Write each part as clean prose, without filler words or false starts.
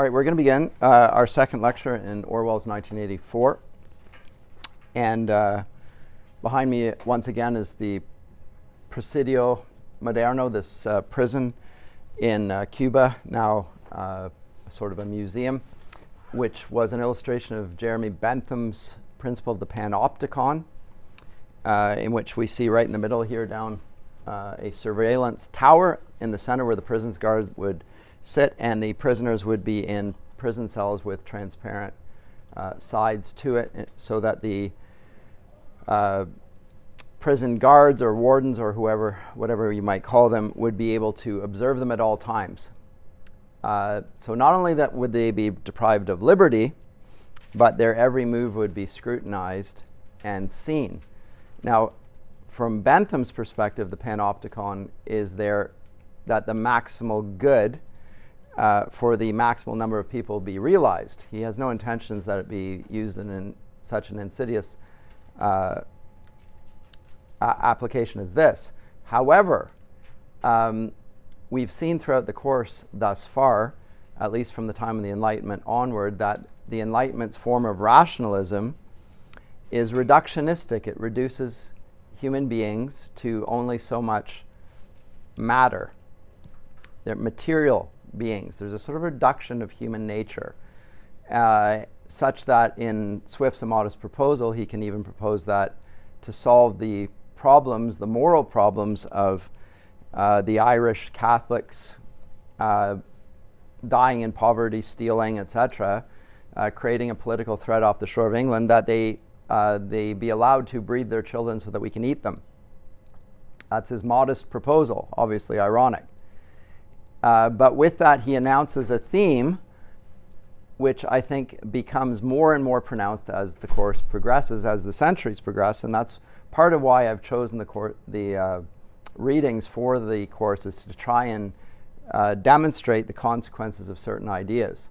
All right, we're going to begin our second lecture in Orwell's 1984. And behind me, once again, is the Presidio Moderno, this prison in Cuba, now sort of a museum, which was an illustration of Jeremy Bentham's principle of the Panopticon, in which we see right in the middle here down a surveillance tower in the center where the prison's guard would sit, and the prisoners would be in prison cells with transparent sides to it, so that the prison guards or wardens or whatever you might call them, would be able to observe them at all times. So not only that would they be deprived of liberty, but their every move would be scrutinized and seen. Now, from Bentham's perspective, the Panopticon is there that the maximal good for the maximal number of people be realized. He has no intentions that it be used in such an insidious application as this. However, we've seen throughout the course thus far, at least from the time of the Enlightenment onward, that the Enlightenment's form of rationalism is reductionistic. It reduces human beings to only so much matter. They're material beings. There's a sort of reduction of human nature, such that in Swift's A Modest Proposal, he can even propose that to solve the problems, the moral problems of the Irish Catholics dying in poverty, stealing, etc., creating a political threat off the shore of England, that they be allowed to breed their children so that we can eat them. That's his modest proposal, obviously ironic. But with that, he announces a theme which I think becomes more and more pronounced as the course progresses, as the centuries progress, and that's part of why I've chosen the readings for the course, is to try and demonstrate the consequences of certain ideas.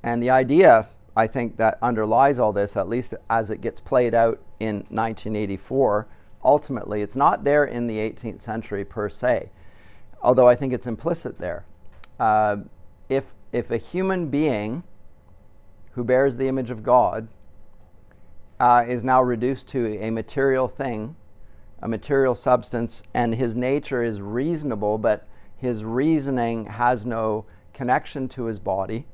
And the idea, I think, that underlies all this, at least as it gets played out in 1984, ultimately, it's not there in the 18th century per se, although I think it's implicit there. If a human being who bears the image of God is now reduced to a material thing, a material substance, and his nature is reasonable, but his reasoning has no connection to his body,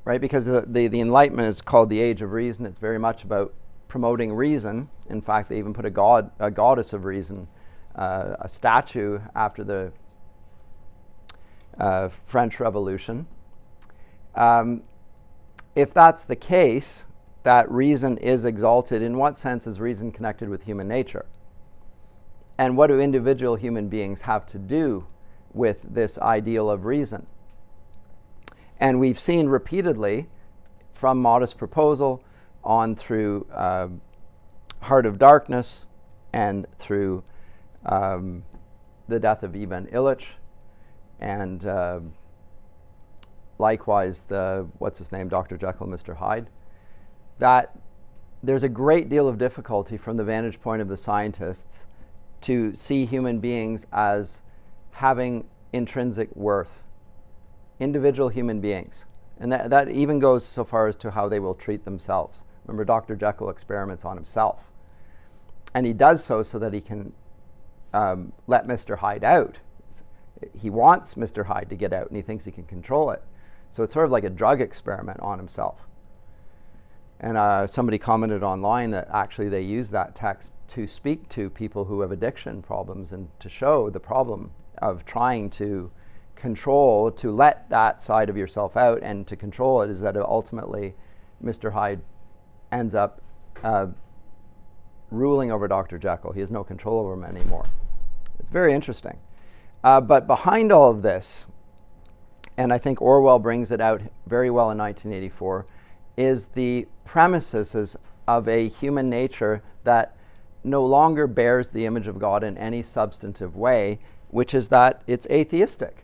right? Because the Enlightenment is called the Age of Reason. It's very much about promoting reason. In fact, they even put a goddess of reason, a statue after the French Revolution. If that's the case, that reason is exalted, in what sense is reason connected with human nature? And what do individual human beings have to do with this ideal of reason? And we've seen repeatedly, from Modest Proposal on through Heart of Darkness and through the death of Ivan Illich, and likewise Dr. Jekyll and Mr. Hyde, that there's a great deal of difficulty from the vantage point of the scientists to see human beings as having intrinsic worth, individual human beings. And that even goes so far as to how they will treat themselves. Remember, Dr. Jekyll experiments on himself. And he does so that he can let Mr. Hyde out. He wants Mr. Hyde to get out, and he thinks he can control it. So it's sort of like a drug experiment on himself. And somebody commented online that actually they use that text to speak to people who have addiction problems and to show the problem of trying to control, to let that side of yourself out and to control it, is that ultimately Mr. Hyde ends up ruling over Dr. Jekyll. He has no control over him anymore. It's very interesting. But behind all of this, and I think Orwell brings it out very well in 1984, is the premises of a human nature that no longer bears the image of God in any substantive way, which is that it's atheistic.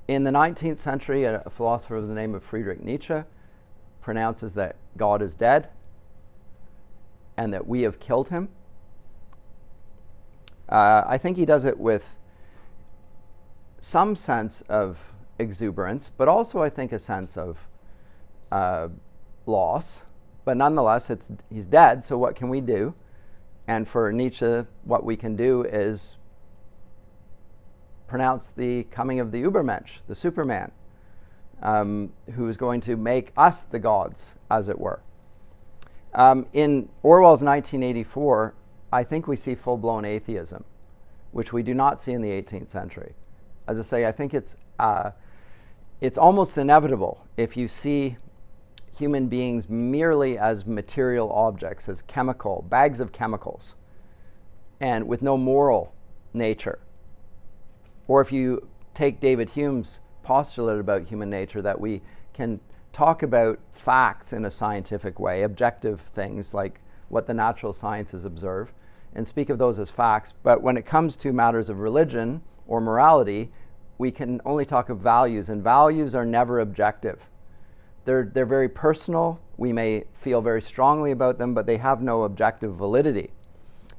In the 19th century, a philosopher of the name of Friedrich Nietzsche pronounces that God is dead and that we have killed him. I think he does it with some sense of exuberance, but also I think a sense of loss. But nonetheless, he's dead, so what can we do? And for Nietzsche, what we can do is pronounce the coming of the Übermensch, the Superman, who is going to make us the gods, as it were. In Orwell's 1984, I think we see full-blown atheism, which we do not see in the 18th century. As I say, I think it's almost inevitable if you see human beings merely as material objects, as bags of chemicals, and with no moral nature. Or if you take David Hume's postulate about human nature, that we can talk about facts in a scientific way, objective things like what the natural sciences observe, and speak of those as facts. But when it comes to matters of religion or morality, we can only talk of values, and values are never objective. They're very personal. We may feel very strongly about them, but they have no objective validity.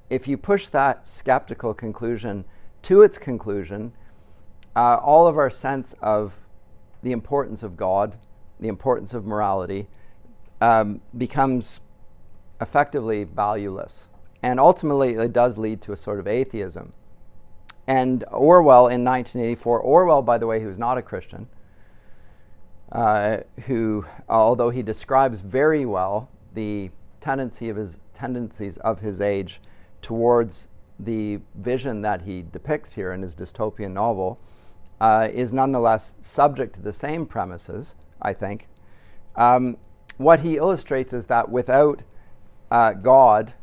If you push that skeptical conclusion to its conclusion, all of our sense of the importance of God, the importance of morality, becomes effectively valueless. And ultimately, it does lead to a sort of atheism. And Orwell in 1984, Orwell, by the way, who was not a Christian, who, although he describes very well the tendencies of his age towards the vision that he depicts here in his dystopian novel, is nonetheless subject to the same premises, I think. What he illustrates is that without God,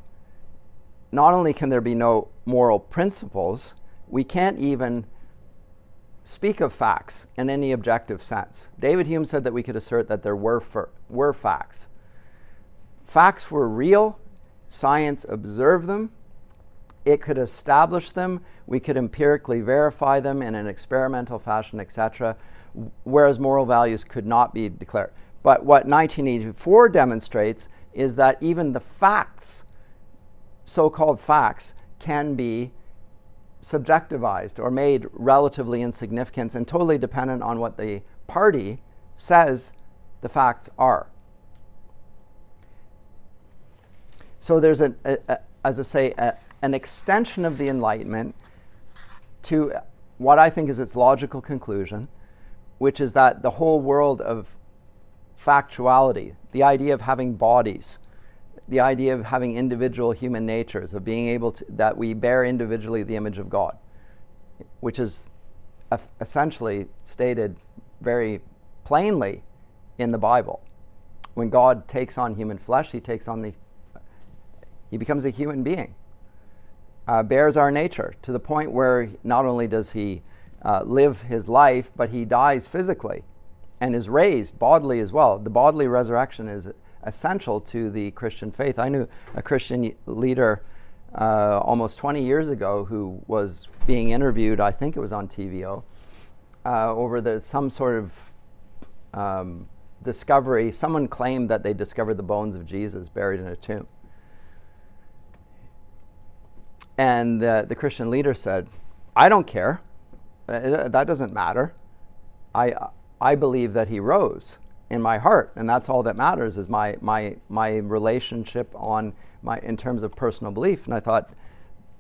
not only can there be no moral principles, we can't even speak of facts in any objective sense. David Hume said that we could assert that there were facts. Facts were real. Science observed them. It could establish them. We could empirically verify them in an experimental fashion, etc., whereas moral values could not be declared. But what 1984 demonstrates is that even the facts, so-called facts, can be subjectivized or made relatively insignificant and totally dependent on what the party says the facts are. So there's, as I say, an extension of the Enlightenment to what I think is its logical conclusion, which is that the whole world of factuality, the idea of having bodies, the idea of having individual human natures, of being able to, that we bear individually the image of God, which is essentially stated very plainly in the Bible. When God takes on human flesh, he becomes a human being, bears our nature to the point where not only does he live his life, but he dies physically and is raised bodily as well. The bodily resurrection is essential to the Christian faith. I knew a Christian leader almost 20 years ago who was being interviewed, I think it was on TVO, over some sort of discovery. Someone claimed that they discovered the bones of Jesus buried in a tomb. And the Christian leader said, I don't care. That doesn't matter. I believe that he rose in my heart, and that's all that matters, is my relationship in terms of personal belief. And I thought,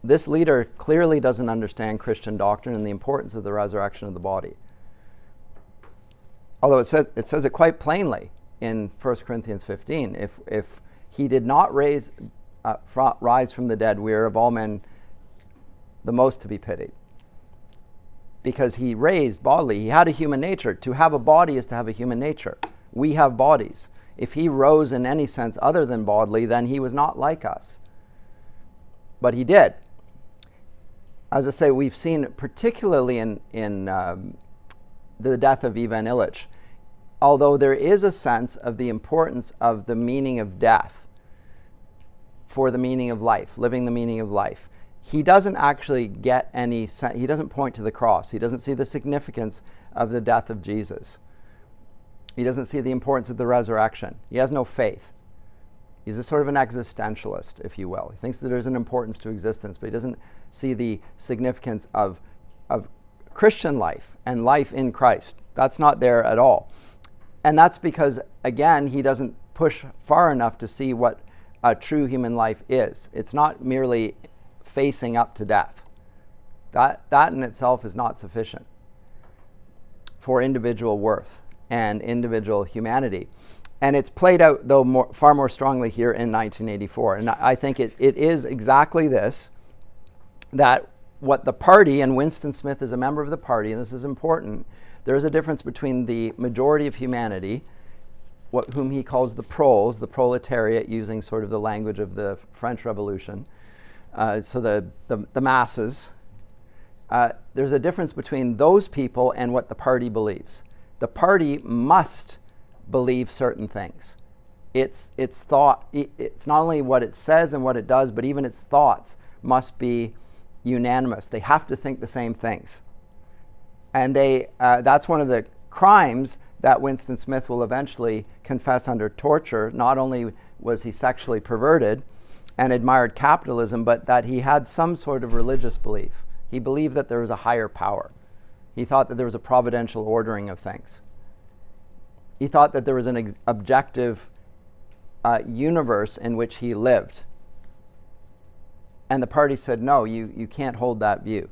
this leader clearly doesn't understand Christian doctrine and the importance of the resurrection of the body. Although it says it quite plainly in 1 Corinthians 15. If he did not rise from the dead, we are of all men the most to be pitied. Because he raised bodily, he had a human nature. To have a body is to have a human nature. We have bodies. If he rose in any sense other than bodily, then he was not like us. But he did. As I say, we've seen particularly in the death of Ivan Illich, although there is a sense of the importance of the meaning of death for the meaning of life, living the meaning of life. He doesn't actually get he doesn't point to the cross. He doesn't see the significance of the death of Jesus. He doesn't see the importance of the resurrection. He has no faith. He's a sort of an existentialist, if you will. He thinks that there's an importance to existence, but he doesn't see the significance of Christian life and life in Christ. That's not there at all. And that's because, again, he doesn't push far enough to see what a true human life is. It's not merely facing up to death. That in itself is not sufficient for individual worth and individual humanity. And it's played out, though, far more strongly here in 1984. And I think it is exactly this, that what the party, and Winston Smith is a member of the party, and this is important, there is a difference between the majority of humanity, whom he calls the proles, the proletariat, using sort of the language of the French Revolution, so the masses. There's a difference between those people and what the party believes. The party must believe certain things. It's not only what it says and what it does, but even its thoughts must be unanimous. They have to think the same things. And that's one of the crimes that Winston Smith will eventually confess under torture. Not only was he sexually perverted and admired capitalism, but that he had some sort of religious belief. He believed that there was a higher power. He thought that there was a providential ordering of things. He thought that there was an objective universe in which he lived. And the party said, no, you can't hold that view.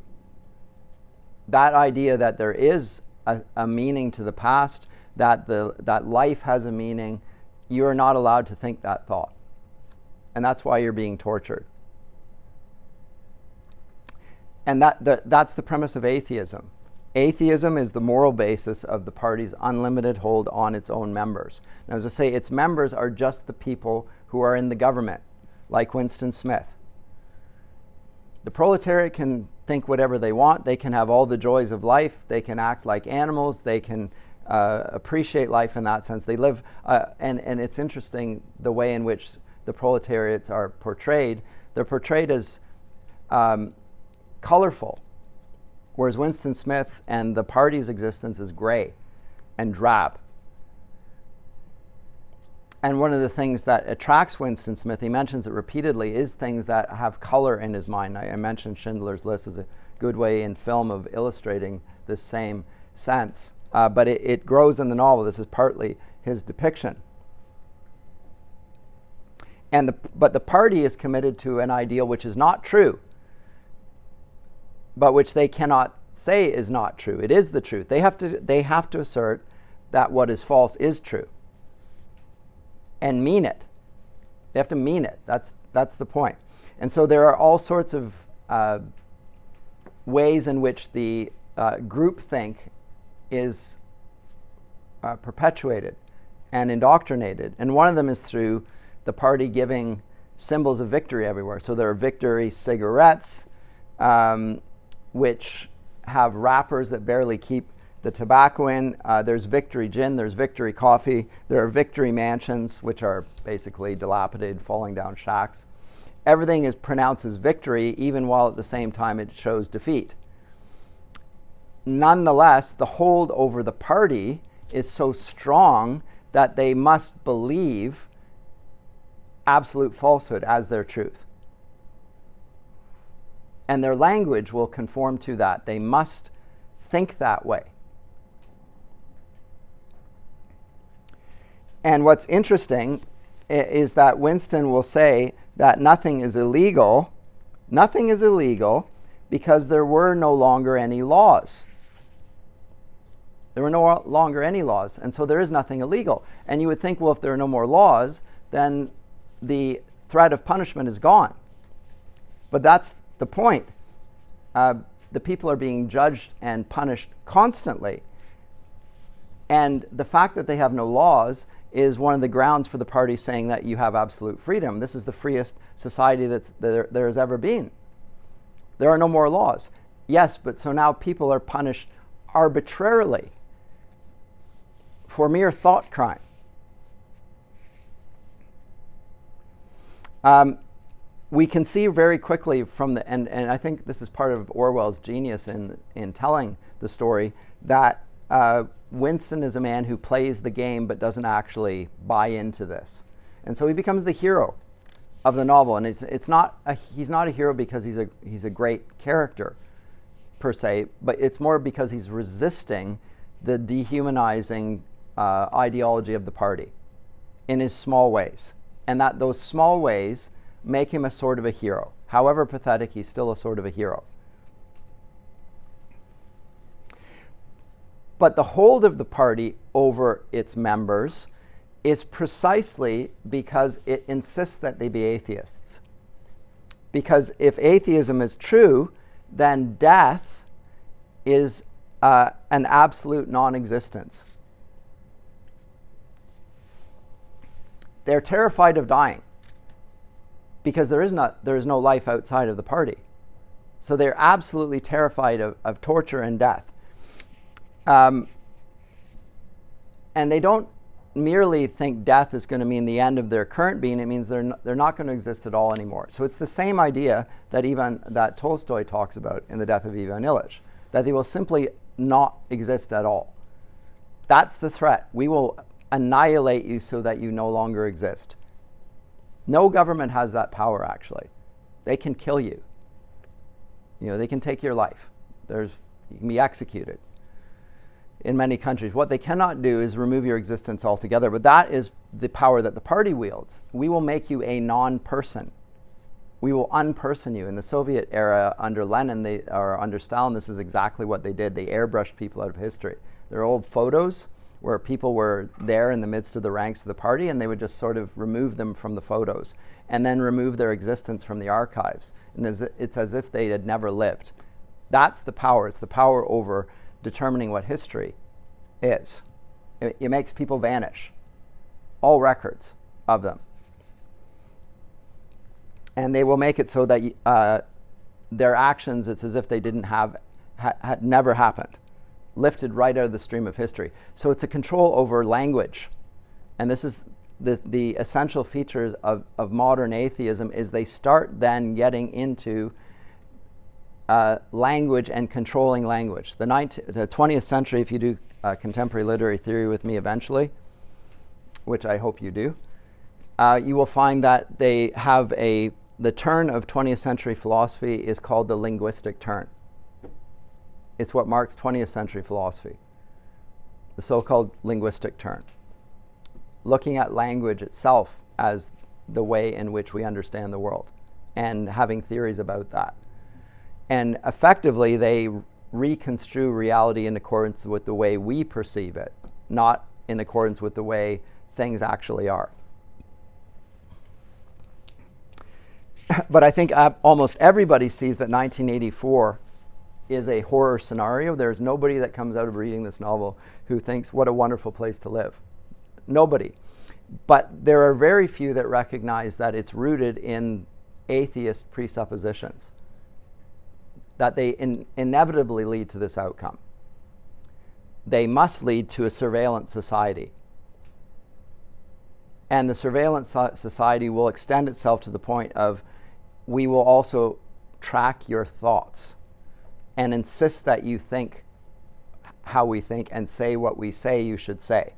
That idea that there is a meaning to the past, that life has a meaning, you're not allowed to think that thought. And that's why you're being tortured. And that's the premise of atheism. Atheism is the moral basis of the party's unlimited hold on its own members. Now, as I say, its members are just the people who are in the government, like Winston Smith. The proletariat can think whatever they want. They can have all the joys of life. They can act like animals. They can appreciate life in that sense. They live, and it's interesting the way in which the proletariats are portrayed. They're portrayed as colorful, whereas Winston Smith and the party's existence is gray and drab. And one of the things that attracts Winston Smith, he mentions it repeatedly, is things that have color in his mind. I mentioned Schindler's List as a good way in film of illustrating this same sense. But it grows in the novel. This is partly his depiction. But the party is committed to an ideal which is not true, but which they cannot say is not true. It is the truth. They have to assert that what is false is true, and mean it. They have to mean it. That's the point. And so there are all sorts of ways in which the groupthink is perpetuated and indoctrinated. And one of them is through the party giving symbols of victory everywhere. So there are victory cigarettes, which have wrappers that barely keep the tobacco in. There's victory gin, there's victory coffee, there are victory mansions, which are basically dilapidated, falling down shacks. Everything is pronounced as victory, even while at the same time it shows defeat. Nonetheless, the hold over the party is so strong that they must believe absolute falsehood as their truth. And their language will conform to that. They must think that way. And what's interesting is that Winston will say that nothing is illegal because there were no longer any laws. There were no longer any laws, and so there is nothing illegal. And you would think, well, if there are no more laws, then the threat of punishment is gone. But that's the point. The people are being judged and punished constantly. And the fact that they have no laws is one of the grounds for the party saying that you have absolute freedom. This is the freest society that there has ever been. There are no more laws. Yes, but so now people are punished arbitrarily for mere thought crime. We can see very quickly from and I think this is part of Orwell's genius in telling the story, that Winston is a man who plays the game but doesn't actually buy into this. And so he becomes the hero of the novel. And he's not a hero because he's a great character, per se, but it's more because he's resisting the dehumanizing ideology of the party in his small ways. And that those small ways make him a sort of a hero. However pathetic, he's still a sort of a hero. But the hold of the party over its members is precisely because it insists that they be atheists. Because if atheism is true, then death is an absolute non-existence. They're terrified of dying because there is no life outside of the party. So they're absolutely terrified of torture and death. And they don't merely think death is going to mean the end of their current being. It means they're not going to exist at all anymore. So it's the same idea that Tolstoy talks about in The Death of Ivan Ilyich, that they will simply not exist at all. That's the threat. We will annihilate you so that you no longer exist. No government has that power, actually. They can kill you. They can take your life. You can be executed in many countries. What they cannot do is remove your existence altogether, but that is the power that the party wields. We will make you a non-person. We will unperson you. In the Soviet era, under Lenin or under Stalin, this is exactly what they did. They airbrushed people out of history. There are old photos where people were there in the midst of the ranks of the party, and they would just sort of remove them from the photos and then remove their existence from the archives. And it's as if they had never lived. That's the power. It's the power over determining what history is. It makes people vanish. All records of them. And they will make it so that their actions, it's as if they didn't had never happened. Lifted right out of the stream of history. So it's a control over language. And this is the essential features of modern atheism, is they start then getting into language and controlling language. The 20th century, if you do contemporary literary theory with me eventually, which I hope you do, you will find that they have the turn of 20th century philosophy is called the linguistic turn. It's what marks 20th century philosophy, the so-called linguistic turn. Looking at language itself as the way in which we understand the world and having theories about that. And effectively, they reconstrue reality in accordance with the way we perceive it, not in accordance with the way things actually are. But I think almost everybody sees that 1984 is a horror scenario. There's nobody that comes out of reading this novel who thinks, what a wonderful place to live. Nobody. But there are very few that recognize that it's rooted in atheist presuppositions, that they inevitably lead to this outcome. They must lead to a surveillance society. And the surveillance society will extend itself to the point of, we will also track your thoughts and insist that you think how we think and say what we say you should say.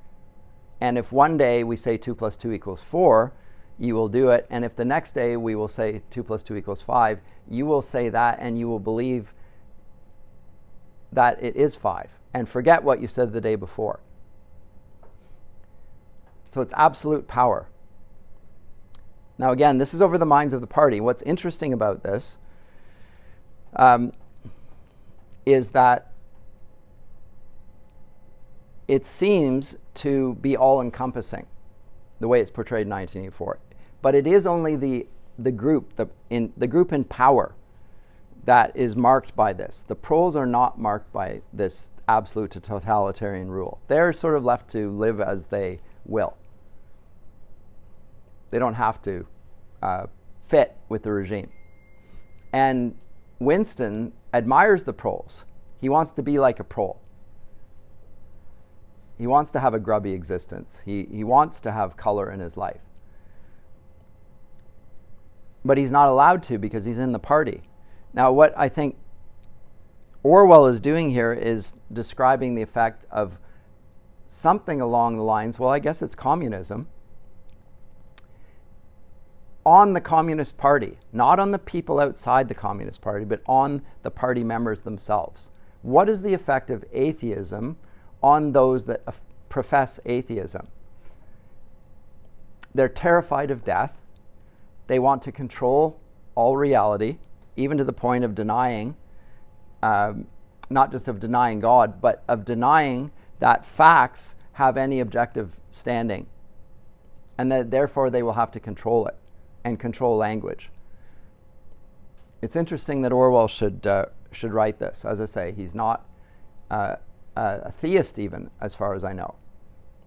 And if one day we say 2 + 2 = 4, you will do it. And if the next day we will say 2 + 2 = 5, you will say that, and you will believe that it is 5 and forget what you said the day before. So it's absolute power. Now again, this is over the minds of the party. What's interesting about this is that it seems to be all-encompassing, the way it's portrayed in 1984. But it is only the group in power that is marked by this. The proles are not marked by this absolute totalitarian rule. They're sort of left to live as they will. They don't have to fit with the regime. And Winston admires the proles. He wants to be like a prole. He wants to have a grubby existence. He wants to have color in his life. But he's not allowed to because he's in the party. Now, what I think Orwell is doing here is describing the effect of something along the lines, well, I guess it's communism. on the Communist Party, not on the people outside the Communist Party, but on the party members themselves. What is the effect of atheism on those that profess atheism? They're terrified of death. They want to control all reality, even to the point of denying, not just of denying God, but of denying that facts have any objective standing, and that therefore they will have to control it and control language. It's interesting that Orwell should write this. As I say, he's not a theist even, as far as I know.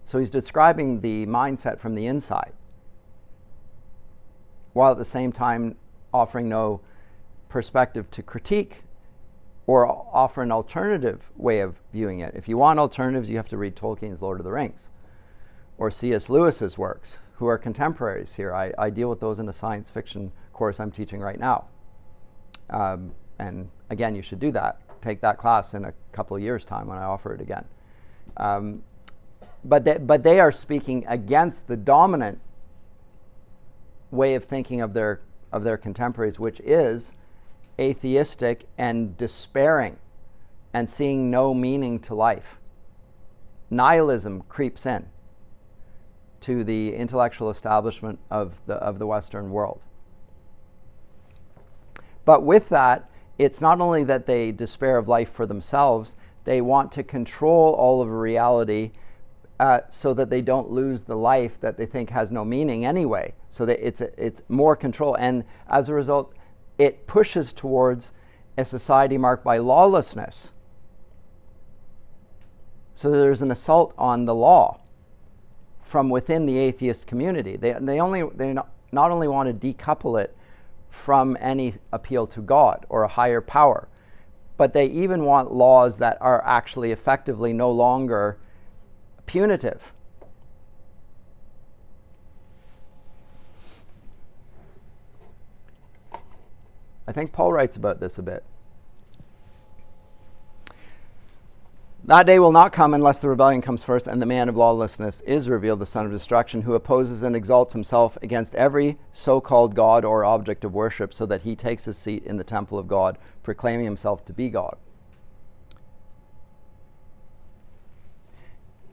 So he's describing the mindset from the inside, while at the same time offering no perspective to critique or offer an alternative way of viewing it. If you want alternatives, you have to read Tolkien's Lord of the Rings or C.S. Lewis's works, who are contemporaries here. I deal with those in a science fiction course I'm teaching right now. And again, you should do that. Take that class in a couple of years' time when I offer it again. But they are speaking against the dominant way of thinking of their contemporaries, which is atheistic and despairing and seeing no meaning to life. Nihilism creeps in to the intellectual establishment of the Western world. But with that, it's not only that they despair of life for themselves, they want to control all of reality so that they don't lose the life that they think has no meaning anyway. So that it's more control. And as a result, it pushes towards a society marked by lawlessness. So there's an assault on the law from within the atheist community. They not only want to decouple it from any appeal to God or a higher power, but they even want laws that are actually effectively no longer punitive. I think Paul writes about this a bit. That day will not come unless the rebellion comes first and the man of lawlessness is revealed, the son of destruction, who opposes and exalts himself against every so-called God or object of worship, so that he takes his seat in the temple of God, proclaiming himself to be God.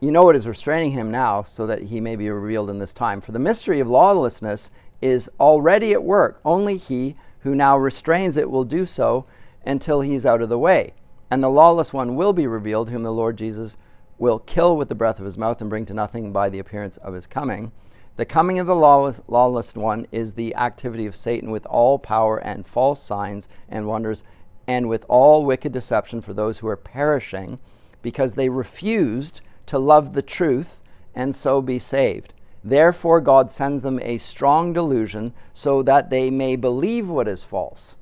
You know what is restraining him now, so that he may be revealed in this time. For the mystery of lawlessness is already at work. Only he who now restrains it will do so until he is out of the way. And the lawless one will be revealed, whom the Lord Jesus will kill with the breath of his mouth and bring to nothing by the appearance of his coming. The coming of the lawless one is the activity of Satan with all power and false signs and wonders, and with all wicked deception for those who are perishing, because they refused to love the truth and so be saved. Therefore God sends them a strong delusion, so that they may believe what is false,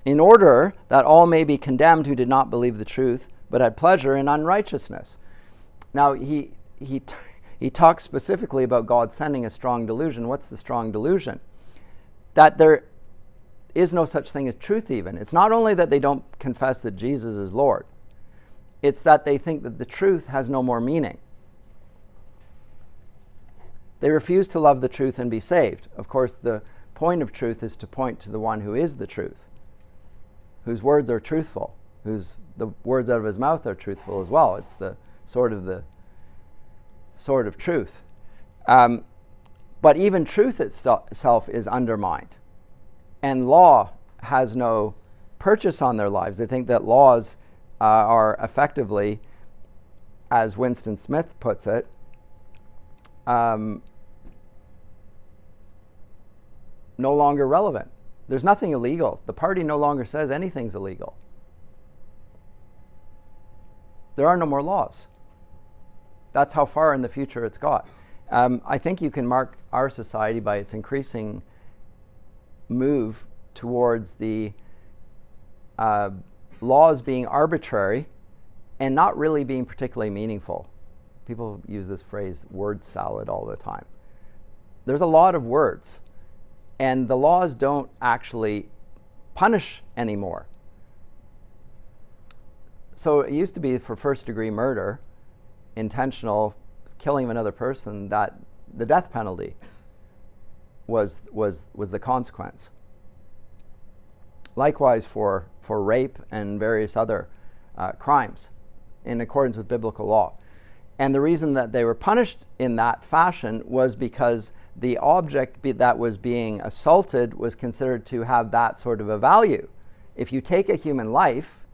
in order that all may be condemned who did not believe the truth, but had pleasure in unrighteousness. Now, he talks specifically about God sending a strong delusion. What's the strong delusion? That there is no such thing as truth even. It's not only that they don't confess that Jesus is Lord. It's that they think that the truth has no more meaning. They refuse to love the truth and be saved. Of course, the point of truth is to point to the one who is the truth, whose words are truthful, whose the words out of his mouth are truthful as well. It's the sword of truth. But even truth itself is undermined, and law has no purchase on their lives. They think that laws are effectively, as Winston Smith puts it, no longer relevant. There's nothing illegal. The party no longer says anything's illegal. There are no more laws. That's how far in the future it's got. I think you can mark our society by its increasing move towards the laws being arbitrary and not really being particularly meaningful. People use this phrase, word salad, all the time. There's a lot of words, and the laws don't actually punish anymore. So it used to be for first-degree murder, intentional killing of another person, that the death penalty. was the consequence. Likewise for rape and various other crimes in accordance with biblical law. And the reason that they were punished in that fashion was because the object that was being assaulted was considered to have that sort of a value. If you take a human life,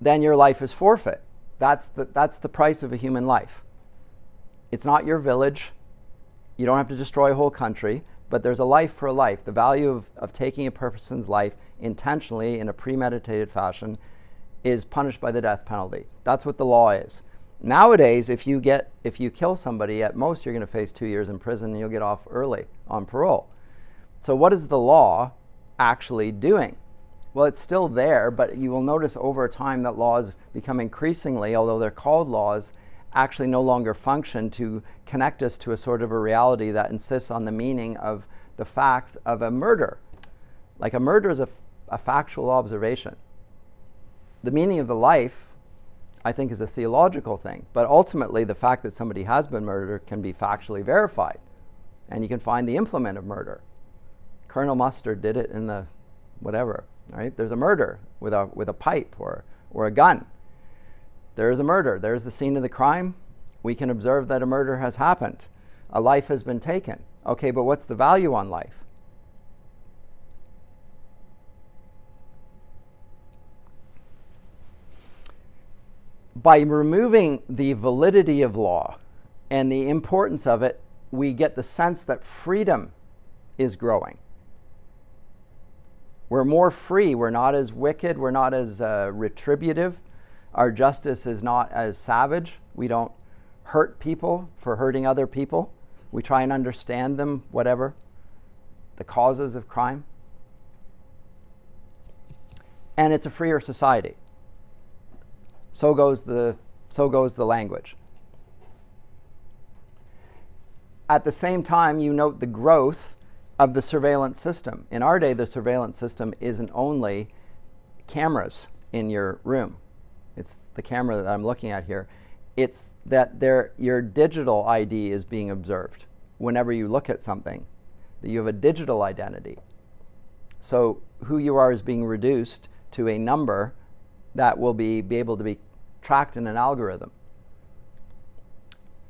then your life is forfeit. That's the price of a human life. It's not your village. You don't have to destroy a whole country, but there's a life for a life. The value of taking a person's life intentionally in a premeditated fashion is punished by the death penalty. That's what the law is. Nowadays, if you kill somebody, at most you're going to face 2 years in prison and you'll get off early on parole. So what is the law actually doing? Well, it's still there, but you will notice over time that laws become increasingly, although they're called laws, actually no longer function to connect us to a sort of a reality that insists on the meaning of the facts of a murder. Like a murder is a factual observation. The meaning of the life, I think, is a theological thing, but ultimately the fact that somebody has been murdered can be factually verified, and you can find the implement of murder. Colonel Mustard did it in the whatever, right? There's a murder with a pipe or a gun. There is a murder. There's the scene of the crime. We can observe that a murder has happened. A life has been taken. Okay, but what's the value on life? By removing the validity of law and the importance of it, we get the sense that freedom is growing. We're more free. We're not as wicked. We're not as retributive. Our justice is not as savage. We don't hurt people for hurting other people. We try and understand them, whatever, the causes of crime. And it's a freer society. So goes the language. At the same time, you note the growth of the surveillance system. In our day, the surveillance system isn't only cameras in your room. It's the camera that I'm looking at here. It's that your digital ID is being observed whenever you look at something, that you have a digital identity. So who you are is being reduced to a number that will be able to be tracked in an algorithm.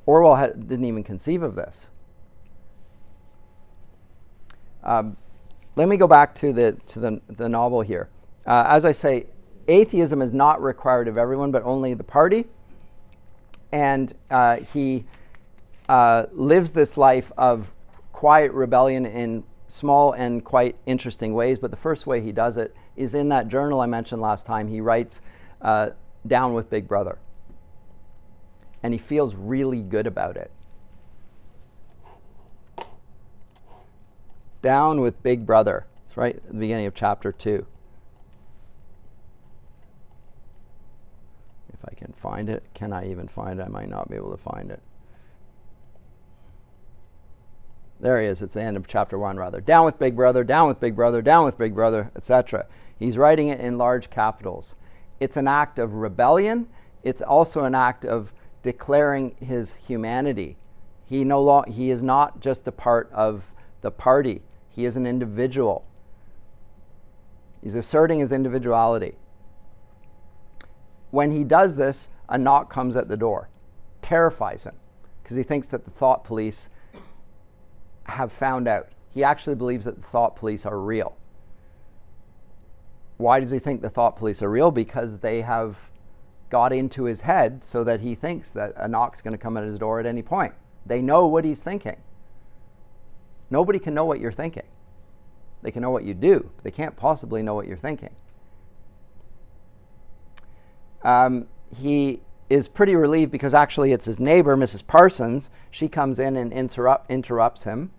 Orwell didn't even conceive of this. Let me go back to the novel here. As I say, atheism is not required of everyone, but only the party. And he lives this life of quiet rebellion in small and quite interesting ways. But the first way he does it is in that journal I mentioned last time. He writes, "Down with Big Brother." And he feels really good about it. Down with Big Brother. It's right at the beginning of chapter 2. If I can find it. Can I even find it? I might not be able to find it. There he is. It's the end of chapter 1, rather. Down with Big Brother, down with Big Brother, down with Big Brother, etc. He's writing it in large capitals. It's an act of rebellion. It's also an act of declaring his humanity. He is not just a part of the party. He is an individual. He's asserting his individuality. When he does this, a knock comes at the door. Terrifies him, because he thinks that the thought police have found out. He actually believes that the thought police are real. Why does he think the thought police are real? Because they have got into his head so that he thinks that a knock's going to come at his door at any point. They know what he's thinking. Nobody can know what you're thinking. They can know what you do. They can't possibly know what you're thinking. He is pretty relieved because actually it's his neighbor, Mrs. Parsons. She comes in and interrupts him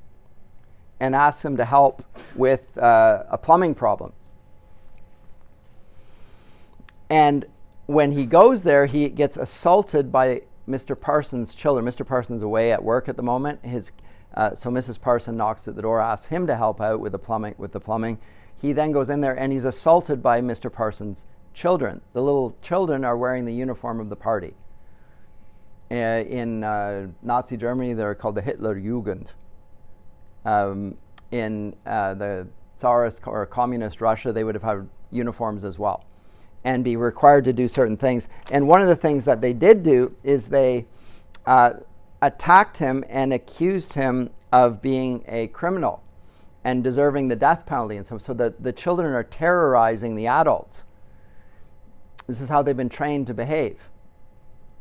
and asks him to help with a plumbing problem. And when he goes there, he gets assaulted by Mr. Parsons' children. Mr. Parsons is away at work at the moment. So Mrs. Parsons knocks at the door, asks him to help out with the plumbing. He then goes in there and he's assaulted by Mr. Parsons' children. The little children are wearing the uniform of the party. In Nazi Germany, they're called the Hitlerjugend. in the Tsarist or communist Russia, they would have had uniforms as well and be required to do certain things. And one of the things that they did do is they attacked him and accused him of being a criminal and deserving the death penalty. And so the children are terrorizing the adults. This is how they've been trained to behave.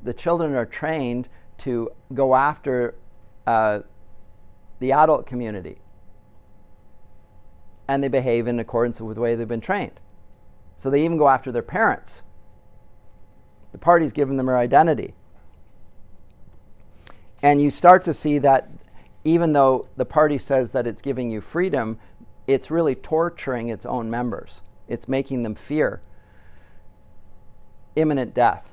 The children are trained to go after the adult community. And they behave in accordance with the way they've been trained. So they even go after their parents. The party's given them their identity. And you start to see that even though the party says that it's giving you freedom, it's really torturing its own members. It's making them fear imminent death.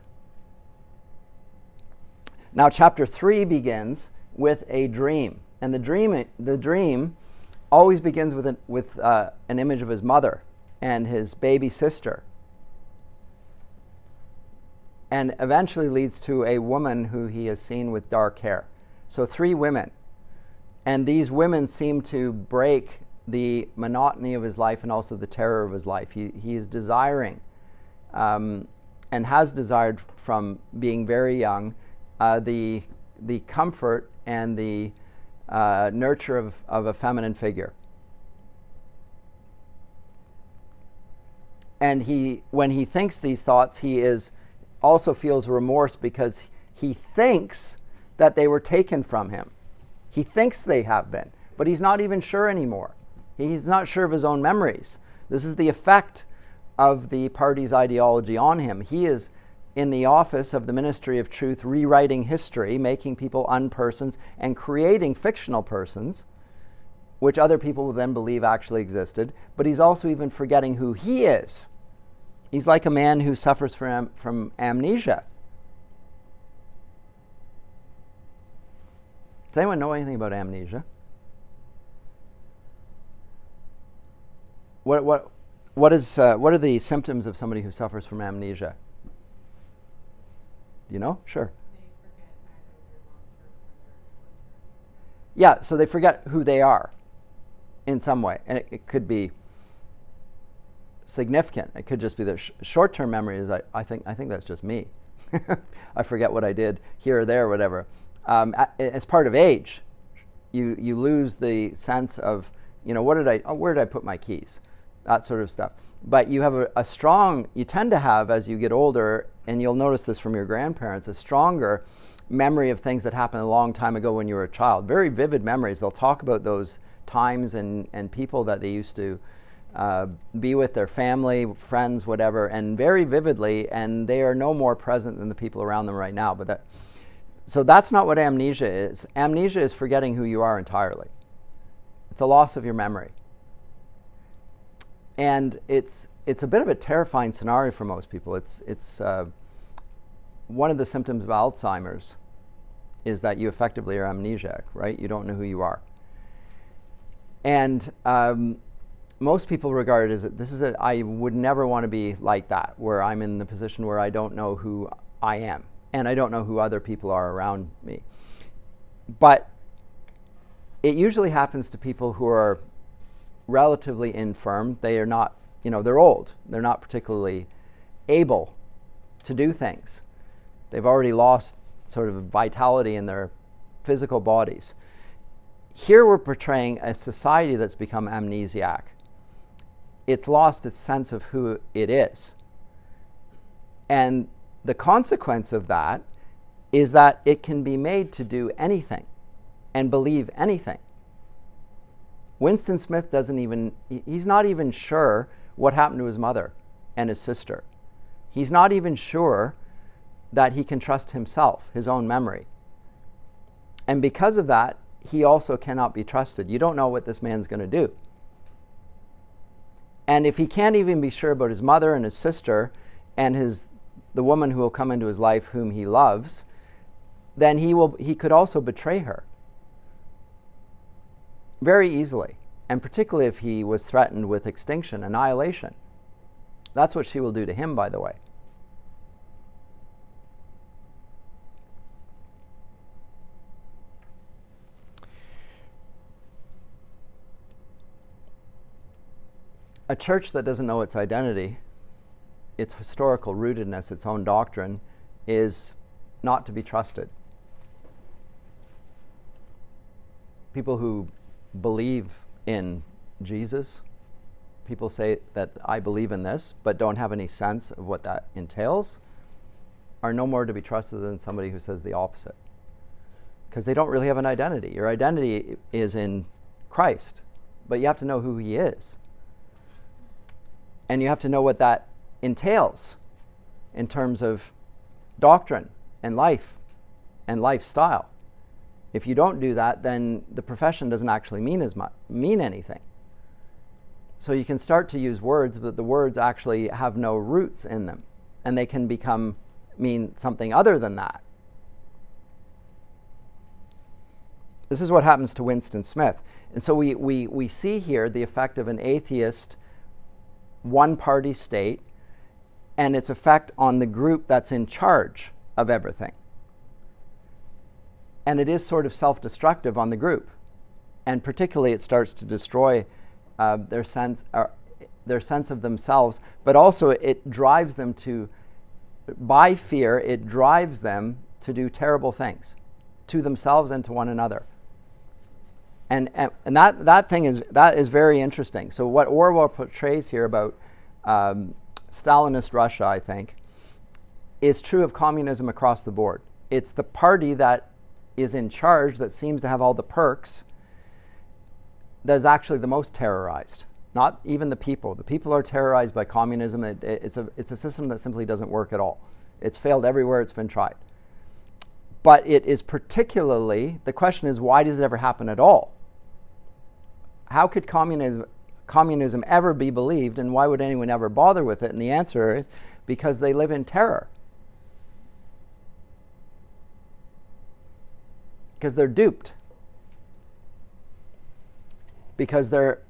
Now, chapter 3 begins with a dream. And the dream always begins with an image of his mother and his baby sister. And eventually leads to a woman who he has seen with dark hair. So 3 women. And these women seem to break the monotony of his life and also the terror of his life. He is desiring and has desired from being very young the comfort and the nurture of a feminine figure. And when he thinks these thoughts, he also feels remorse because he thinks that they were taken from him. He thinks they have been, but he's not even sure anymore. He's not sure of his own memories. This is the effect of the party's ideology on him. He is in the office of the Ministry of Truth, rewriting history, making people unpersons, and creating fictional persons, which other people will then believe actually existed. But he's also even forgetting who he is. He's like a man who suffers from amnesia. Does anyone know anything about amnesia? What are the symptoms of somebody who suffers from amnesia? Do you know? Sure. They forget either their long-term or their short-term. Yeah, so they forget who they are in some way. And it could be significant. It could just be their short-term memories. I think that's just me. I forget what I did here or there or whatever. As part of age, you lose the sense of, where did I put my keys? That sort of stuff. But you have you tend to have, as you get older, and you'll notice this from your grandparents, a stronger memory of things that happened a long time ago when you were a child. Very vivid memories. They'll talk about those times and people that they used to be with, their family, friends, whatever, and very vividly, and they are no more present than the people around them right now. So that's not what amnesia is. Amnesia is forgetting who you are entirely. It's a loss of your memory. And it's a bit of a terrifying scenario for most people. It's one of the symptoms of Alzheimer's is that you effectively are amnesiac, right? You don't know who you are. And most people regard it as I would never want to be like that, where I'm in the position where I don't know who I am, and I don't know who other people are around me. But it usually happens to people who are relatively infirm. They are not, they're old. They're not particularly able to do things. They've already lost sort of vitality in their physical bodies. Here we're portraying a society that's become amnesiac. It's lost its sense of who it is. And the consequence of that is that it can be made to do anything and believe anything. Winston Smith he's not even sure what happened to his mother and his sister. He's not even sure that he can trust himself, his own memory. And because of that, he also cannot be trusted. You don't know what this man's going to do. And if he can't even be sure about his mother and his sister and the woman who will come into his life whom he loves, then he could also betray her very easily, and particularly if he was threatened with extinction, annihilation. That's what she will do to him, by the way. a church that doesn't know its identity, its historical rootedness, its own doctrine, is not to be trusted. People who believe in Jesus, people say that I believe in this, but don't have any sense of what that entails, are no more to be trusted than somebody who says the opposite. Because they don't really have an identity. Your identity is in Christ, but you have to know who he is. And you have to know what that entails in terms of doctrine and life and lifestyle. If you don't do that, then the profession doesn't actually mean anything. So you can start to use words, but the words actually have no roots in them, and they can mean something other than that. This is what happens to Winston Smith. And so we see here the effect of an atheist one-party state and its effect on the group that's in charge of everything. And it is sort of self-destructive on the group. And particularly it starts to destroy their sense of themselves, but also it drives them to, by fear, it drives them to do terrible things to themselves and to one another. And that is very interesting. So what Orwell portrays here about Stalinist Russia, I think, is true of communism across the board. It's the party that is in charge, that seems to have all the perks, that is actually the most terrorized. Not even the people. The people are terrorized by communism. It's a system that simply doesn't work at all. It's failed everywhere it's been tried. But it is particularly, the question is, why does it ever happen at all? How could communism ever be believed, and why would anyone ever bother with it? And the answer is because they live in terror. Because they're duped. Because they're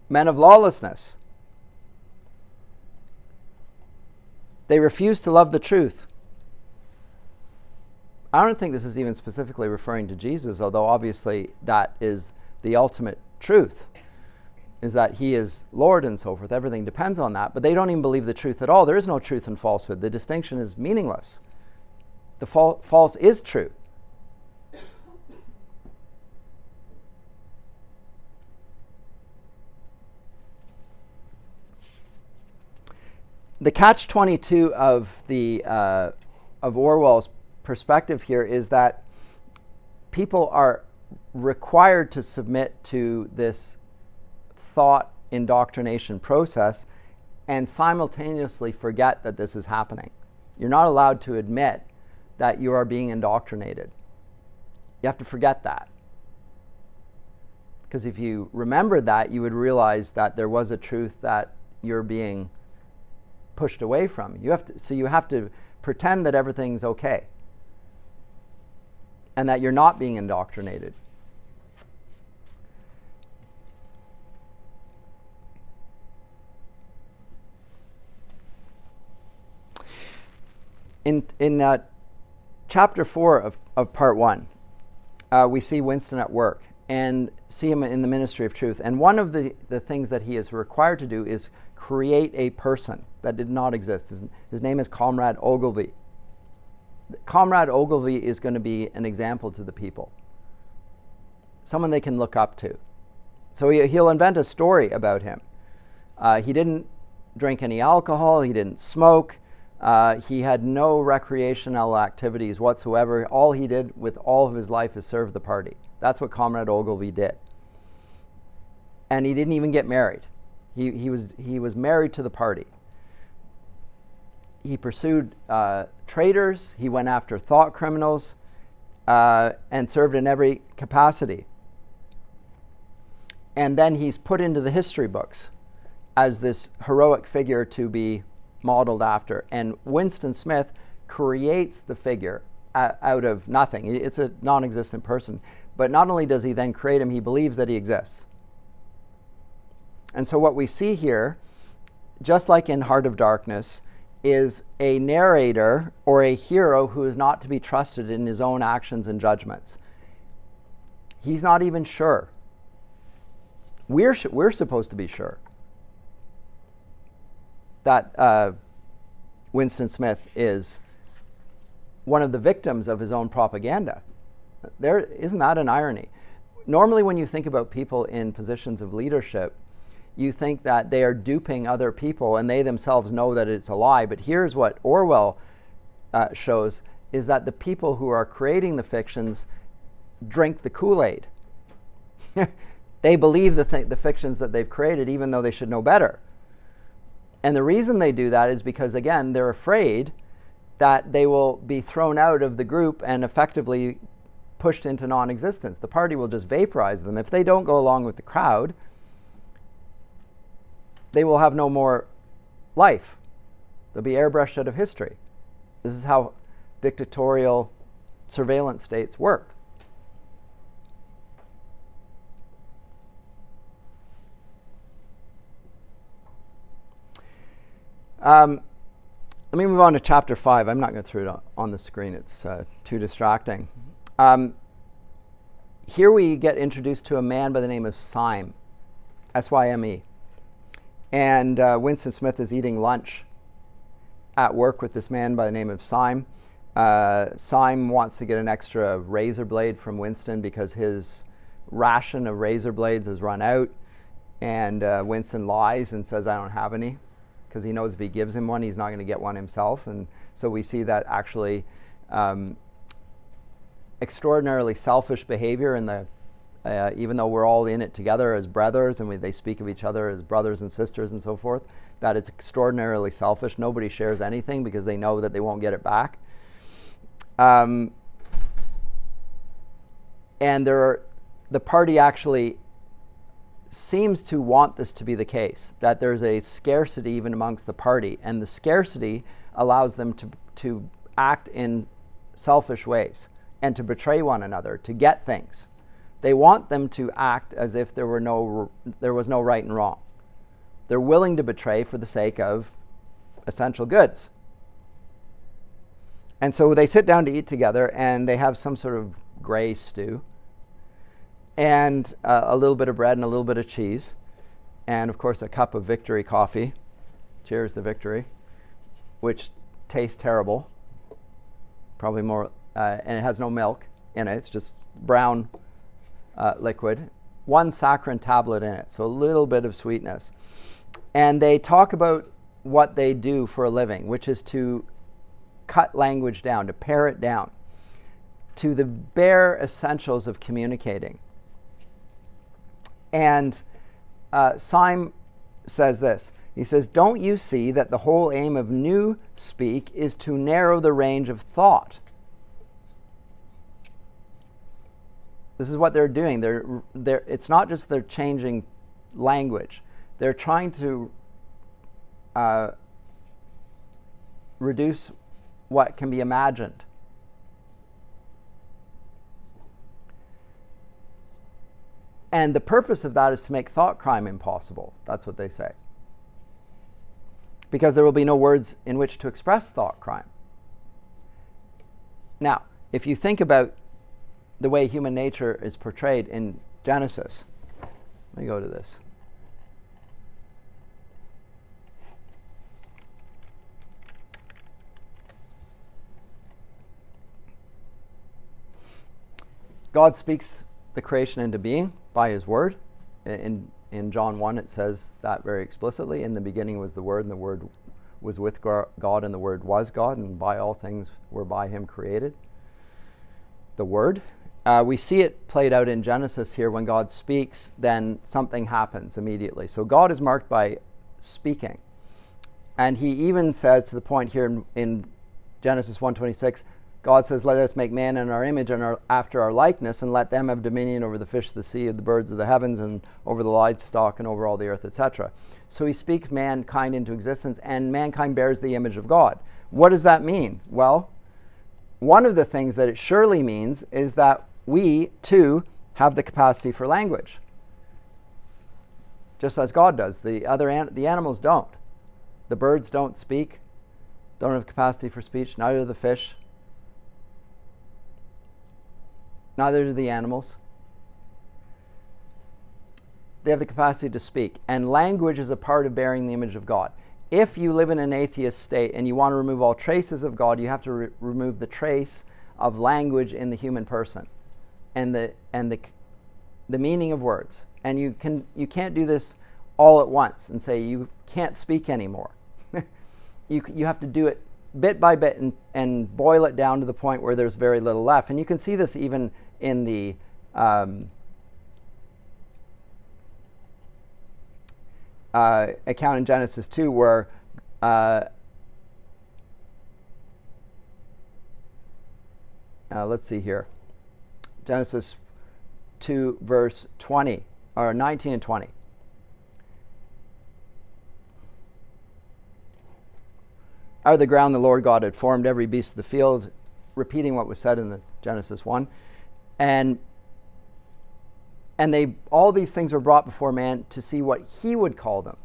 men of lawlessness. They refuse to love the truth. I don't think this is even specifically referring to Jesus, although obviously that is the ultimate truth, is that he is Lord and so forth. Everything depends on that. But they don't even believe the truth at all. There is no truth and falsehood. The distinction is meaningless. The false is true. The catch-22 of Orwell's perspective here is that people are required to submit to this thought indoctrination process and simultaneously forget that this is happening. You're not allowed to admit that you are being indoctrinated. You have to forget that. Because if you remembered that, you would realize that there was a truth that you're being pushed away from. You have to pretend that everything's okay and that you're not being indoctrinated. In chapter 4 of part 1, we see Winston at work and see him in the ministry of truth. And one of the things that he is required to do is create a person that did not exist. His name is Comrade Ogilvy. Comrade Ogilvy is going to be an example to the people, someone they can look up to. So he'll invent a story about him. He didn't drink any alcohol. He didn't smoke. He had no recreational activities whatsoever. All he did with all of his life is serve the party. That's what Comrade Ogilvy did. And he didn't even get married. He was married to the party. He pursued traitors. He went after thought criminals and served in every capacity. And then he's put into the history books as this heroic figure to be modeled after. And Winston Smith creates the figure out of nothing. It's a non-existent person. But not only does he then create him, he believes that he exists. And so what we see here, just like in Heart of Darkness, is a narrator or a hero who is not to be trusted in his own actions and judgments. He's not even sure. We're supposed to be sure. that Winston Smith is one of the victims of his own propaganda. Isn't that an irony? Normally when you think about people in positions of leadership, you think that they are duping other people and they themselves know that it's a lie. But here's what Orwell shows, is that the people who are creating the fictions drink the Kool-Aid. They believe the fictions that they've created even though they should know better. And the reason they do that is because, again, they're afraid that they will be thrown out of the group and effectively pushed into non-existence. The party will just vaporize them. If they don't go along with the crowd, they will have no more life. They'll be airbrushed out of history. This is how dictatorial surveillance states work. Let me move on to chapter 5. I'm not going to throw it on the screen. It's too distracting. Here we get introduced to a man by the name of Syme, S-Y-M-E. And Winston Smith is eating lunch at work with this man by the name of Syme. Syme wants to get an extra razor blade from Winston because his ration of razor blades has run out. And Winston lies and says, I don't have any, because he knows if he gives him one, he's not going to get one himself. And so we see that actually extraordinarily selfish behavior in the even though we're all in it together as brothers and they speak of each other as brothers and sisters and so forth, that it's extraordinarily selfish. Nobody shares anything because they know that they won't get it back. And the party actually seems to want this to be the case, that there's a scarcity even amongst the party, and the scarcity allows them to act in selfish ways and to betray one another to get things. They want them to act as if there was no right and wrong. They're willing to betray for the sake of essential goods. And so they sit down to eat together, and they have some sort of gray stew, and a little bit of bread and a little bit of cheese, and of course a cup of victory coffee. Cheers to victory, which tastes terrible. Probably more, and it has no milk in it. It's just brown liquid. One saccharin tablet in it, so a little bit of sweetness. And they talk about what they do for a living, which is to cut language down, to pare it down to the bare essentials of communicating. And Syme says this. He says, don't you see that the whole aim of new speak is to narrow the range of thought? This is what they're doing. It's not just they're changing language. They're trying to reduce what can be imagined. And the purpose of that is to make thought crime impossible. That's what they say. Because there will be no words in which to express thought crime. Now, if you think about the way human nature is portrayed in Genesis, let me go to this. God speaks the creation into being by his word. In John 1 it says that very explicitly. In the beginning was the Word, and the Word was with God, and the Word was God, and by all things were by him created. The Word. We see it played out in Genesis here. When God speaks, then something happens immediately. So God is marked by speaking. And he even says, to the point here in Genesis 1:26, God says, let us make man in our image and after our likeness, and let them have dominion over the fish of the sea, of the birds of the heavens, and over the livestock, and over all the earth, etc. So he speaks mankind into existence, and mankind bears the image of God. What does that mean? Well, one of the things that it surely means is that we, too, have the capacity for language. Just as God does. The animals don't. The birds don't speak, don't have capacity for speech, neither do the fish. Neither do the animals. They have the capacity to speak. And language is a part of bearing the image of God. if you live in an atheist state and you want to remove all traces of God, you have to remove the trace of language in the human person and the meaning of words. And you can't do this all at once and say you can't speak anymore. You have to do it bit by bit and boil it down to the point where there's very little left. And you can see this even in the account in Genesis 2 where let's see here. Genesis 2 verse 20 or 19 and 20. Out of the ground the Lord God had formed every beast of the field, repeating what was said in the Genesis 1. And they all these things were brought before man to see what he would call them.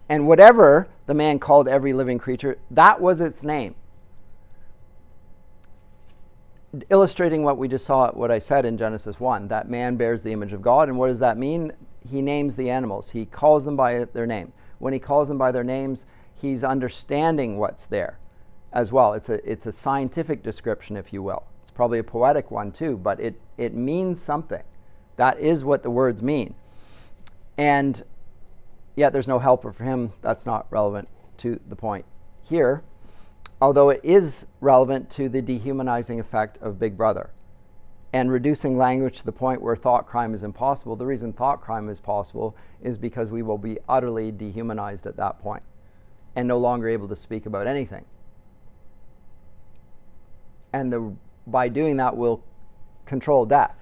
And whatever the man called every living creature, that was its name. Illustrating what we just saw, what I said in Genesis 1, that man bears the image of God. And what does that mean? He names the animals. He calls them by their name. When he calls them by their names, he's understanding what's there as well. It's a scientific description, if you will. It's probably a poetic one too, but it means something. That is what the words mean. And yet there's no helper for him. That's not relevant to the point here, although it is relevant to the dehumanizing effect of Big Brother and reducing language to the point where thought crime is impossible. The reason thought crime is possible is because we will be utterly dehumanized at that point and no longer able to speak about anything. And by doing that, we'll control death.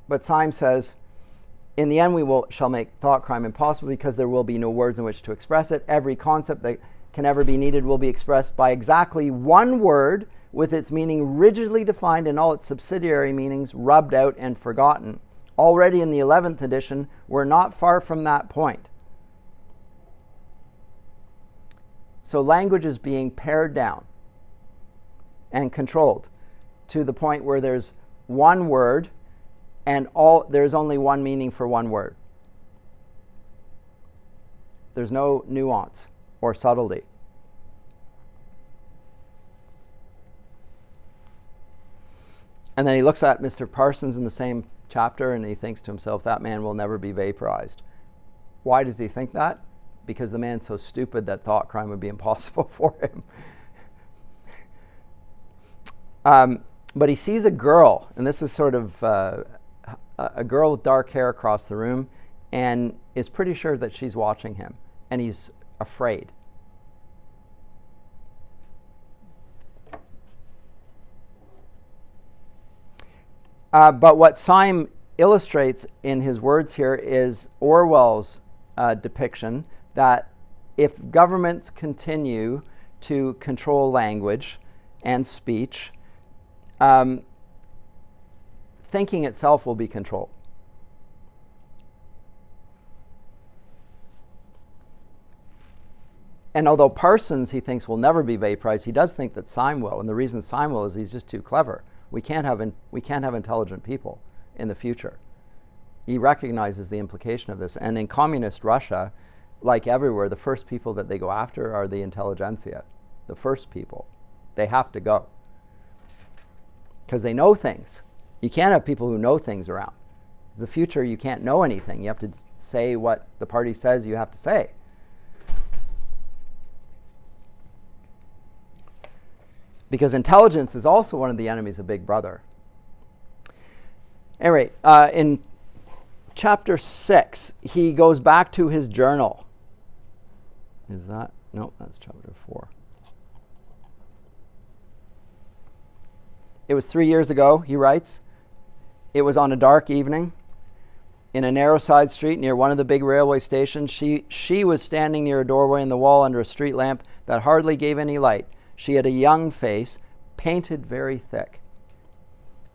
But Syme says, in the end shall make thought crime impossible because there will be no words in which to express it. Every concept that can ever be needed will be expressed by exactly one word with its meaning rigidly defined and all its subsidiary meanings rubbed out and forgotten. Already in the 11th edition, we're not far from that point. So language is being pared down and controlled to the point where there's one word and there's only one meaning for one word. There's no nuance or subtlety. And then he looks at Mr. Parsons in the same chapter and he thinks to himself, that man will never be vaporized. Why does he think that? Because the man's so stupid that thought crime would be impossible for him. But he sees a girl, and this is sort of a girl with dark hair across the room, and is pretty sure that she's watching him, and he's afraid. But what Syme illustrates in his words here is Orwell's depiction that if governments continue to control language and speech, thinking itself will be controlled. And although Parsons, he thinks, will never be vaporized, he does think that Syme will. And the reason Syme will is he's just too clever. We can't have intelligent people in the future. He recognizes the implication of this. And in communist Russia, like everywhere, the first people that they go after are the intelligentsia. The first people. They have to go. Because they know things. You can't have people who know things around. In the future, you can't know anything. You have to say what the party says you have to say. Because intelligence is also one of the enemies of Big Brother. Anyway, in chapter 6, he goes back to his journal. Is that? No, that's chapter 4. It was 3 years ago, he writes. It was on a dark evening in a narrow side street near one of the big railway stations. She was standing near a doorway in the wall under a street lamp that hardly gave any light. She had a young face, painted very thick.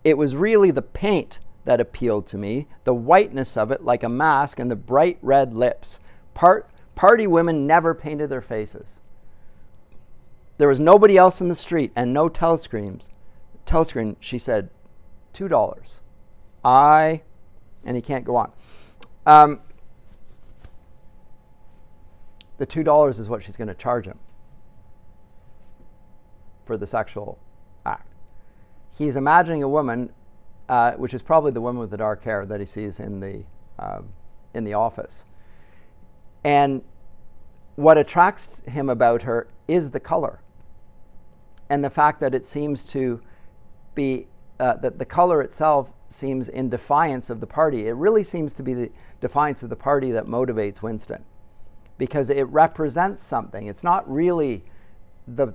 It was really the paint that appealed to me, the whiteness of it like a mask and the bright red lips. Party women never painted their faces. There was nobody else in the street and no telescreen, she said, $2. And he can't go on. the $2 is what she's going to charge him for the sexual act. He's imagining a woman, which is probably the woman with the dark hair that he sees in the office. And what attracts him about her is the color. And the fact that it seems to be, that the color itself seems in defiance of the party. It really seems to be the defiance of the party that motivates Winston, because it represents something. It's not really the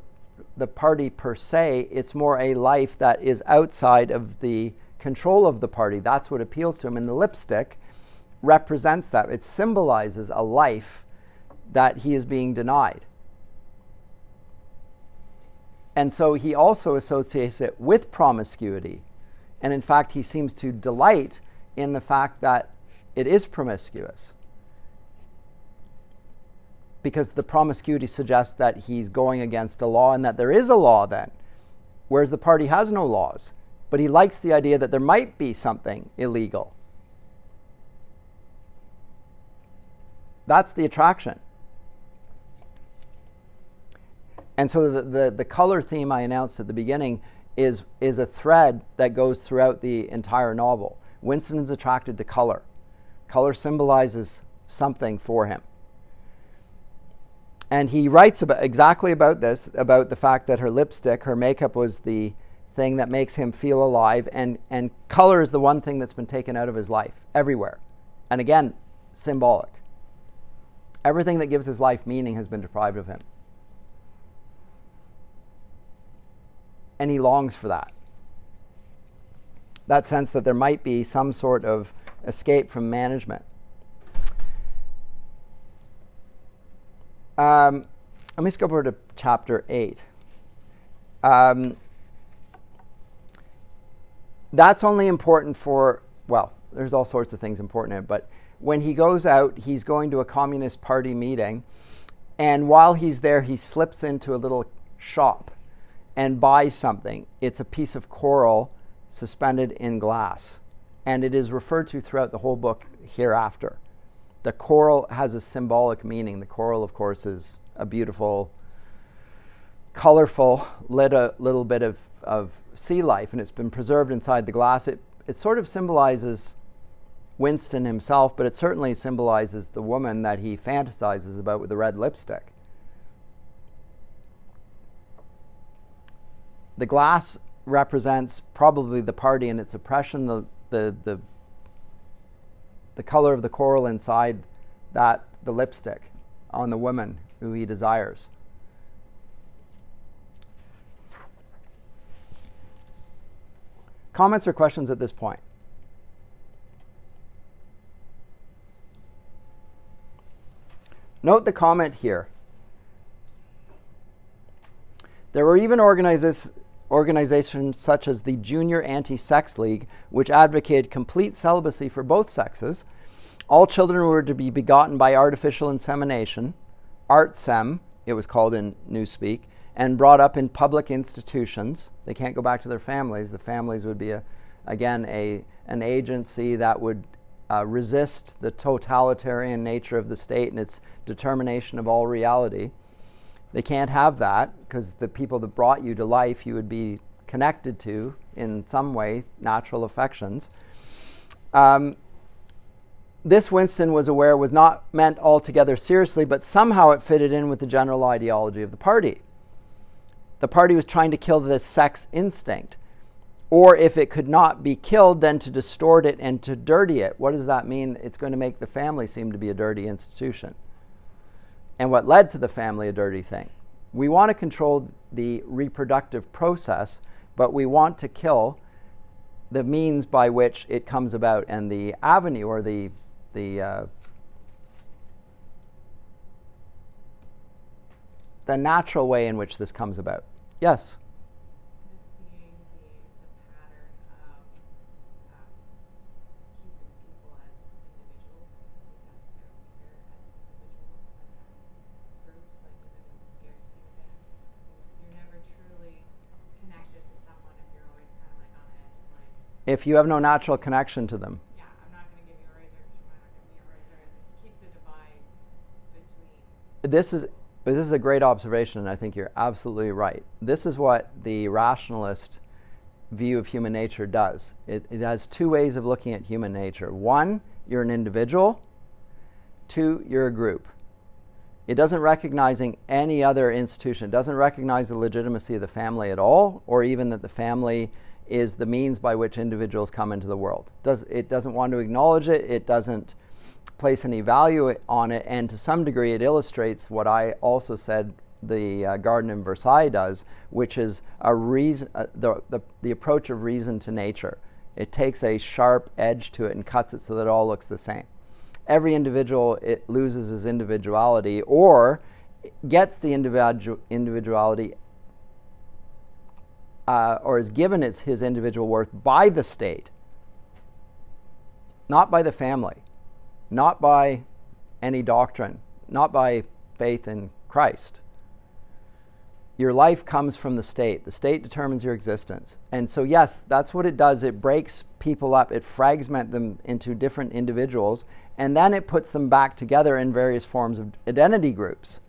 party per se, it's more a life that is outside of the control of the party. That's what appeals to him. And the lipstick represents that. It symbolizes a life that he is being denied. And so he also associates it with promiscuity. And in fact, he seems to delight in the fact that it is promiscuous, because the promiscuity suggests that he's going against a law and that there is a law then, whereas the party has no laws. But he likes the idea that there might be something illegal. That's the attraction. And so the color theme I announced at the beginning is a thread that goes throughout the entire novel. Winston's attracted to color. Color symbolizes something for him. And he writes exactly about this, about the fact that her lipstick, her makeup, was the thing that makes him feel alive, and color is the one thing that's been taken out of his life, everywhere. And again, symbolic. Everything that gives his life meaning has been deprived of him. And he longs for that. That sense that there might be some sort of escape from management. Let me skip over to chapter 8. That's only important for, well, there's all sorts of things important in it, but when he goes out, he's going to a Communist Party meeting, and while he's there, he slips into a little shop and buys something. It's a piece of coral suspended in glass, and it is referred to throughout the whole book hereafter. The coral has a symbolic meaning. The coral, of course, is a beautiful, colorful little bit of sea life, and it's been preserved inside the glass. It sort of symbolizes Winston himself, but it certainly symbolizes the woman that he fantasizes about with the red lipstick. The glass represents probably the party and its oppression. The color of the coral inside that, the lipstick on the woman who he desires. Comments or questions at this point? Note the comment here. There were even organizations such as the Junior Anti-Sex League, which advocated complete celibacy for both sexes. All children were to be begotten by artificial insemination, ARTSEM, it was called in Newspeak, and brought up in public institutions. They can't go back to their families. The families would be, an agency that would resist the totalitarian nature of the state and its determination of all reality. They can't have that, because the people that brought you to life you would be connected to in some way, natural affections. This, Winston was aware, was not meant altogether seriously, but somehow it fitted in with the general ideology of the party. The party was trying to kill this sex instinct, or if it could not be killed, then to distort it and to dirty it. What does that mean? It's going to make the family seem to be a dirty institution. And what led to the family a dirty thing. We want to control the reproductive process, but we want to kill the means by which it comes about and the avenue or the natural way in which this comes about. Yes? Seeing the pattern of keeping people as individuals because they're weaker as individuals and as groups, like even with the scarcity thing. You're never truly connected to someone if you're always kind of like on edge of like, If you have no natural connection to them. yeah, I'm not going to give you a razor because you might not give me a razor, and it keeps a divide between. And if you have no natural connection to someone, you're always kind of like on edge of like, this is a great observation, and I think you're absolutely right. This is what the rationalist view of human nature does. It has two ways of looking at human nature. One, you're an individual. Two, you're a group. It doesn't recognizing any other institution. It doesn't recognize the legitimacy of the family at all, or even that the family is the means by which individuals come into the world. It doesn't want to acknowledge it. It doesn't place any value on it, and to some degree it illustrates what I also said the Garden in Versailles does, which is a reason, the approach of reason to nature. It takes a sharp edge to it and cuts it so that it all looks the same. Every individual, it loses his individuality or gets the individuality or is given his individual worth by the state, not by the family, not by any doctrine, not by faith in Christ. Your life comes from the state. The state determines your existence. And so yes, that's what it does. It breaks people up. It fragments them into different individuals, and then it puts them back together in various forms of identity groups.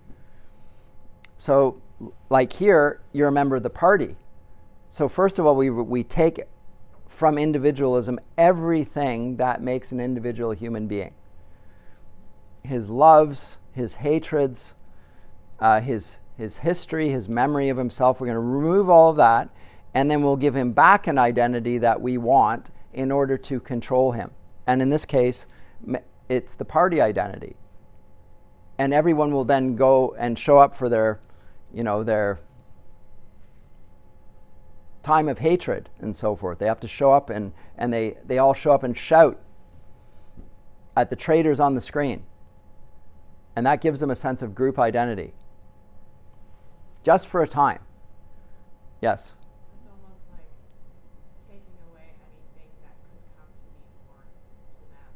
So like here, you're a member of the party. So first of all, we take from individualism everything that makes an individual a human being. His loves, his hatreds, his history, his memory of himself. We're going to remove all of that, and then we'll give him back an identity that we want in order to control him. And in this case, it's the party identity. And everyone will then go and show up for their time of hatred and so forth. They have to show up, and they all show up and shout at the traitors on the screen. And that gives them a sense of group identity. Just for a time. Yes? It's almost like taking away anything that could come to mean more to them.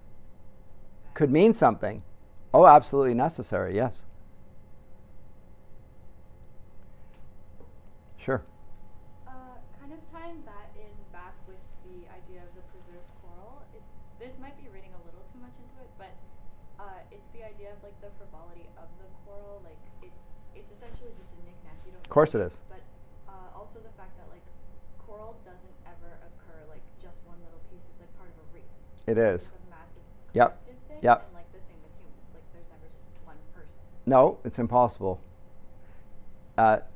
Could mean something. Oh, absolutely necessary, yes. Sure. Kind of tying that in back with the idea of the preserved coral, this might be reading a little too much into it, but it's the idea of like the frivolity of the coral. Like it's essentially just a knick-knack. You don't. Of course it is. But also the fact that like coral doesn't ever occur like just one little piece. It's like part of a reef. It is. It's a massive Yep. collective thing. Yep. And like the same with humans. Like there's never just one person. No, it's impossible.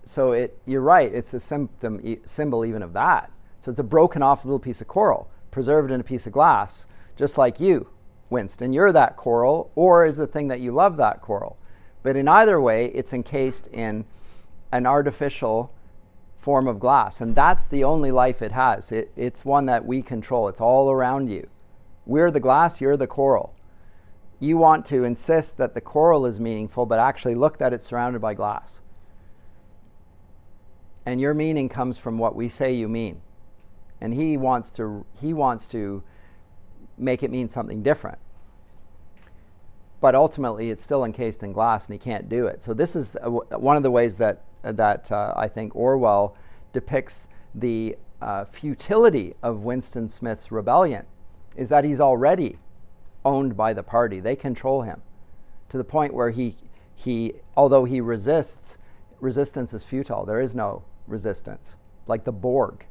So you're right, it's a symbol even of that. So it's a broken off little piece of coral, preserved in a piece of glass, just like you, Winston. You're that coral, or is the thing that you love that coral. But in either way, it's encased in an artificial form of glass, and that's the only life it has. It's one that we control. It's all around you. We're the glass, you're the coral. You want to insist that the coral is meaningful, but actually look that it's surrounded by glass. And your meaning comes from what we say you mean. And he wants to make it mean something different. But ultimately, it's still encased in glass, and he can't do it. So this is one of the ways that I think Orwell depicts the futility of Winston Smith's rebellion, is that he's already owned by the party. They control him to the point where he although he resists, resistance is futile. There is no resistance, like the Borg.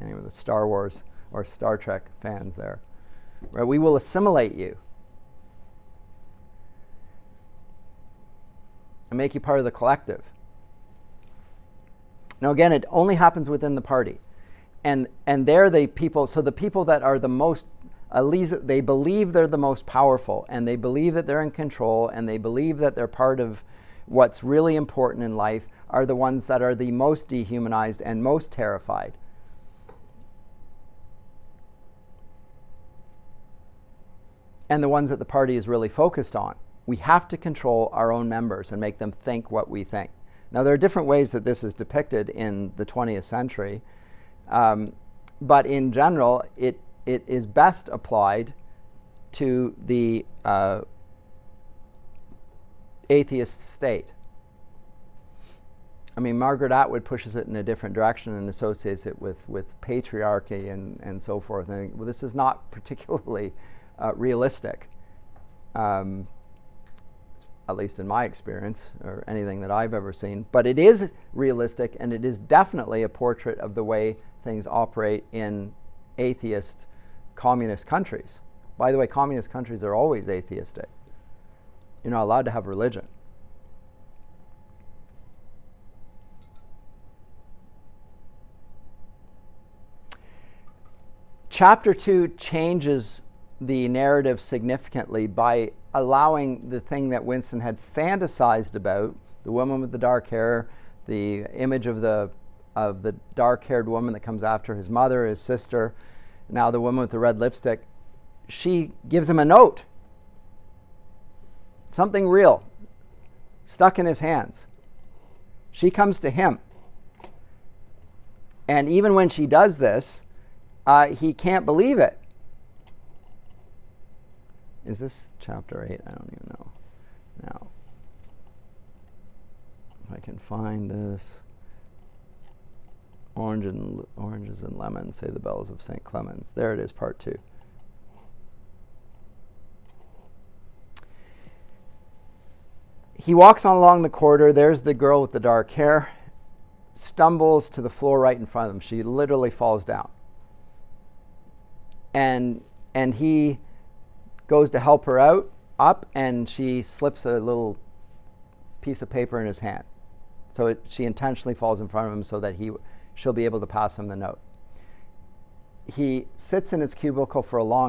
Anyway, the Star Wars or Star Trek fans there. Right, we will assimilate you and make you part of the collective. Now again, it only happens within the party. And they're the people, so the people that are the most, at least they believe they're the most powerful, and they believe that they're in control, and they believe that they're part of what's really important in life, are the ones that are the most dehumanized and most terrified. And the ones that the party is really focused on. We have to control our own members and make them think what we think. Now, there are different ways that this is depicted in the 20th century, but in general, it is best applied to the atheist state. I mean, Margaret Atwood pushes it in a different direction and associates it with patriarchy and so forth. And well, this is not particularly realistic. at least in my experience, or anything that I've ever seen. But it is realistic, and it is definitely a portrait of the way things operate in atheist communist countries. By the way, communist countries are always atheistic. You're not allowed to have religion. Chapter 2 changes the narrative significantly by allowing the thing that Winston had fantasized about, the woman with the dark hair, the image of the dark-haired woman that comes after his mother, his sister, now the woman with the red lipstick. She gives him a note, something real, stuck in his hands. She comes to him. And even when she does this, he can't believe it. Is this chapter 8? I don't even know. Now, if I can find this. Oranges and lemons, say the bells of St. Clemens. There it is, part 2. He walks on along the corridor. There's the girl with the dark hair. Stumbles to the floor right in front of him. She literally falls down. And he goes to help her up, and she slips a little piece of paper in his hand. So she intentionally falls in front of him so that she'll be able to pass him the note. He sits in his cubicle for a long